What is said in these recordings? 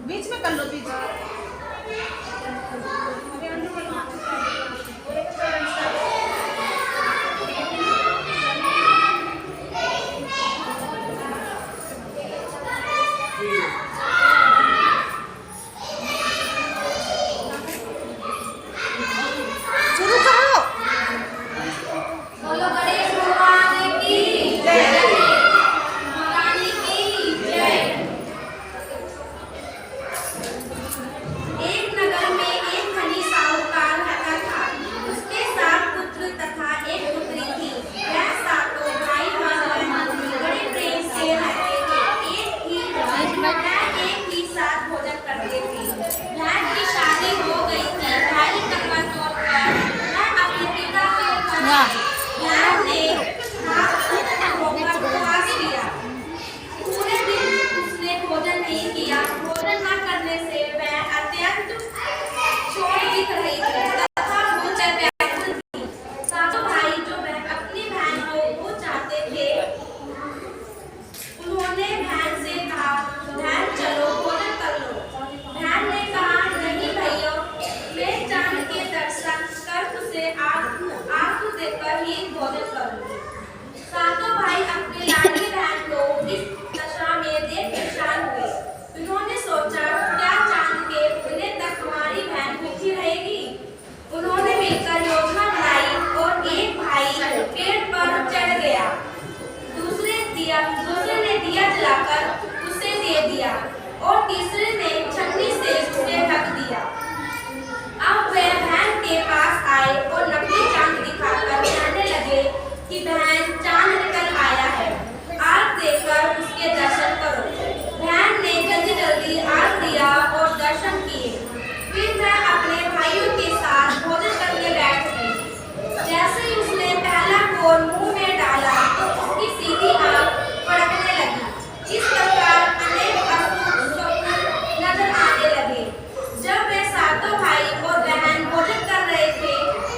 बीच में कर लो, बीच में। शुरू करो। बोलो गणेश भगवान की जय, महारानी की जय। एक नगर में एक धनी साहूकार रहता था। उसके 7 पुत्र तथा एक पुत्री थी। वह सातों भाई बड़े प्रेम से रहते थे। एक ही साथ भोजन करते थे। बहन की शादी हो गई थी। भाई करवा चौथ पर वह अपने पिता को बहन ने उपवास किया। पूरे दिन उसने भोजन नहीं किया। भोजन न करने से वह अत्यंत शोषित रही थी तथा भूख से व्याकुल थी। सातों भाई जो अपनी बहन को बहुत चाहते थे, उन्होंने बहन से कहा, बहन चलो भोजन कर लो। बहन ने कहा, नहीं भैया, मैं चांद के दर्शन कर उसे आंख देकर ही भोजन करूंगी। सातों भाई अपनी लाडली बहन को इस दशा में देख परेशान हुए। उन्होंने सोचा, क्या चांद के उगने तक हमारी बहन भूखी रहेगी? उन्होंने मिलकर योजना बनाई और एक भाई पेड़ पर चढ़ गया। दूसरे ने दिया जलाकर उसे दे दिया और तीसरे ने छन्नी से उसे ढक दिया। अब वे बहन के पास आए और नकली चांद दिखाकर कहने लगे कि बहन, चांद निकल आया है, आग देकर उसके दर्शन करो। बहन ने जल्दी जल्दी आग दिया और दर्शन किए। फिर वह अपने भाइयों के साथ भोजन करने बैठ गई। जैसे ही उसने पहला कोर मुंह में डाला तो उसकी सीधी आंख फड़कने लगी। इस प्रकार अनेक अशुभ स्वप्न नजर आने लगे। जब वे सातों भाई और बहन भोजन कर रहे थे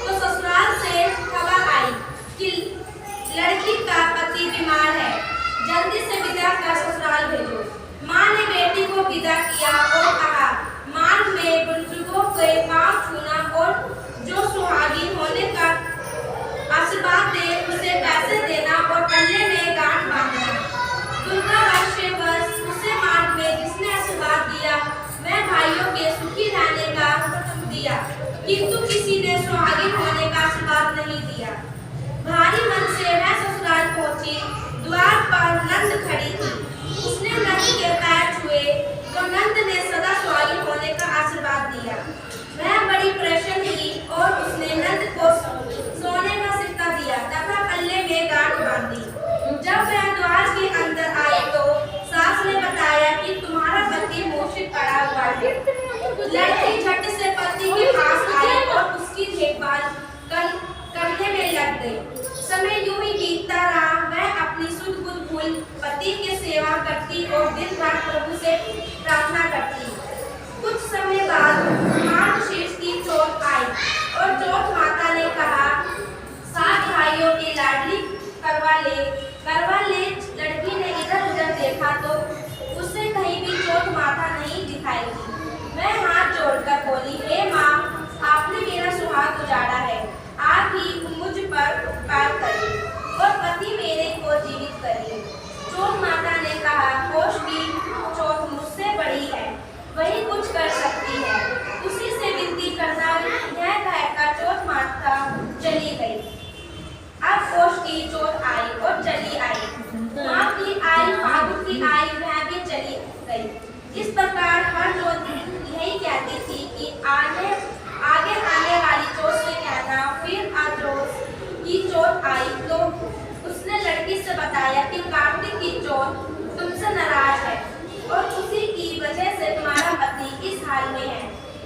तो ससुराल से खबर आई कि लड़की का पति बीमार है, जल्दी से विदा कर ससुराल भेजो। माँ ने बेटी को विदा किया और कहा, मार्ग में बुजुर्गों के पांव छूना और जो सुहागिन होने का आशीर्वाद दे उसे पैसे देना और पल्ले में गांठ बांधना। दुर्गा वर्ष उसे मार्ग में जिसने आशीर्वाद दिया वह भाइयों के सुखी रहने का दिया, किंतु किसी ने सुहागिन होने का आशीर्वाद नहीं दिया। भारी मन से वह ससुराल पहुंची। द्वार पर नंद खड़ी थी। उसने नंद के पैर छुए तो नंद ने सदा सुहागिन होने का आशीर्वाद दिया। वह बड़ी प्रसन्न हुई और उसने नंद को सोने का सिक्का दिया तथा पल्ले में गांठ बांधी। जब वह द्वार के अंदर आई तो सास ने बताया कि तुम्हारा पति मूर्छित पड़ा हुआ है। लड़की झट से पति के पास आई और उसकी देखभाल करने में लग गई। समय यूं ही बीतता रहा। वह अपनी सुध बुध भूल पति की सेवा करती और दिन रात प्रभु से प्रार्थना करती। कुछ समय बाद मार्गशीर्ष की चौथ आई और चौथ माता ने कहा, 7 भाइयों की लाडली करवा ले। लड़की ने इधर उधर देखा तो उसे कहीं भी चौथ माता नहीं दिखाई दी। वह हाथ जोड़कर बोली, हे माँ, आपने मेरा सुहाग उजाड़ा है, आप ही मुझ पर उपकार करिए और पति मेरे को जीवित करिए। चौथ माता ने कहा, कोष की चौथ मुझसे बड़ी है, वही कुछ कर सकती है, उसी से विनती करना। यह कहकर चौथ माता चली गई। अब कोष की चौथ आई और चली आई। माँ की आई, फागुन की आई, वह भी चली गई। इस प्रकार हर चौथ यही कहती थी कि आगे आने वाली चौथ से कहना। फिर आद्रोस की चौथ आई तो उसने लड़की से बताया कि कार्तिक की चौथ तुमसे नाराज है और उसी की वजह से तुम्हारा पति इस हाल में है।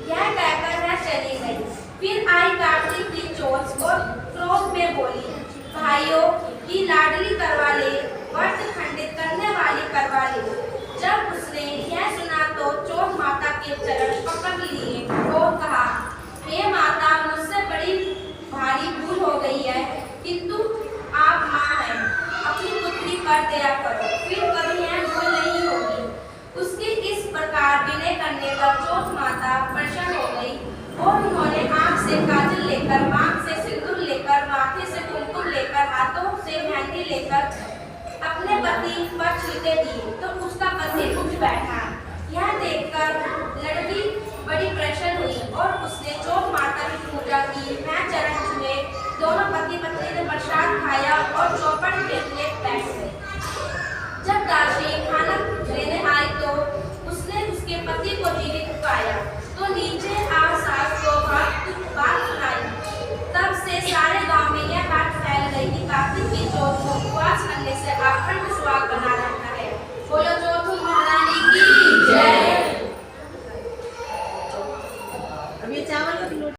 यह कहकर वह चली गई। फिर आई कार्तिक की चौथ और क्रोध में बोली, भाइयों की लाडली करवा ले, व्रत खंडित करने वाली करवा ले। जब उसने यह सुना तो चौथ माता के चरण पकड़ लिए और कहा, हे माता, मुझसे बड़ी भारी भूल हो गई है, किंतु आप माँ हैं, अपनी पुत्री पर दया करो, फिर कभी यह भूल नहीं होगी। प्रकार विनय करने पर जोत माता प्रसन्न हो गई और उन्होंने आंख से काजल लेकर, मांग से सिंदूर लेकर, माथे से कुमकुम लेकर, हाथों से मेहंदी लेकर अपने पति पर छींटे दिए तो उसका पति उठ बैठा।